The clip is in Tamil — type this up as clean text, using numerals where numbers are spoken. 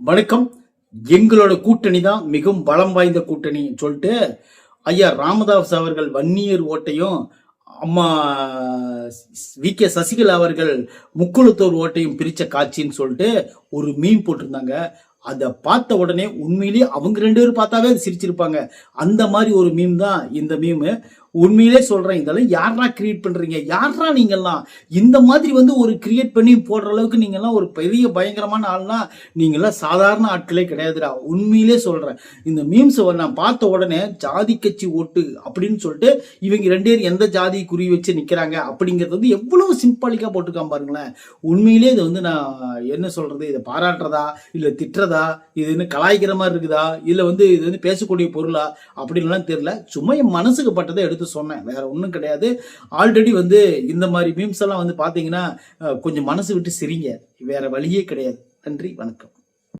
வணக்கம். எங்களோட கூட்டணி தான் மிகவும் பலம் வாய்ந்த கூட்டணி சொல்லிட்டு ஐயா ராமதாஸ் அவர்கள் வன்னியர் ஓட்டையும் அம்மா வி.கே. சசிகலா அவர்கள் முக்குளத்தூர் ஓட்டையும் பிரிச்ச காட்சின்னு சொல்லிட்டு ஒரு மீன் போட்டிருந்தாங்க. அதை பார்த்த உடனே உண்மையிலேயே அவங்க 2 பேரும் பார்த்தாவே அது சிரிச்சிருப்பாங்க. அந்த மாதிரி ஒரு மீம் தான் இந்த மீமு. உண்மையிலே சொல்றேன், இதெல்லாம் யாரா கிரியேட் பண்றீங்க? யாரா நீங்கெல்லாம் இந்த மாதிரி ஒரு கிரியேட் பண்ணி போடுற அளவுக்கு நீங்கெல்லாம் ஒரு பெரிய பயங்கரமான ஆள்னா நீங்கெல்லாம் சாதாரண ஆட்களே கிடையாதுடா. உண்மையிலே சொல்றேன். இந்த மீம்ஸ் நான் பார்த்த உடனே ஜாதி கட்சி ஓட்டு அப்படின்னு சொல்லிட்டு இவங்க 2 பேரும் எந்த ஜாதி குறி வச்சு நிக்கிறாங்க அப்படிங்கிறது எவ்வளவு சிம்பாலிக்கா போட்டுக்காம பாருங்களேன். உண்மையிலே இது நான் என்ன சொல்றது, இதை பாராட்டுறதா இல்ல திட்டுறதா, இது கலாய்க்கிற மாதிரி இருக்குதா இல்ல இது பேசக்கூடிய பொருளா அப்படின்லாம் தெரியல. சும்மா என் மனசுக்கு பட்டதை எடுத்து சொன்னேன், வேற ஒண்ணும் கிடையாது. ஆல்ரெடி இந்த மாதிரி மீம்ஸ் எல்லாம் பாத்தீங்கன்னா கொஞ்சம் மனசு விட்டு சிரிங்க, வேற வழியே கிடையாது. நன்றி, வணக்கம்.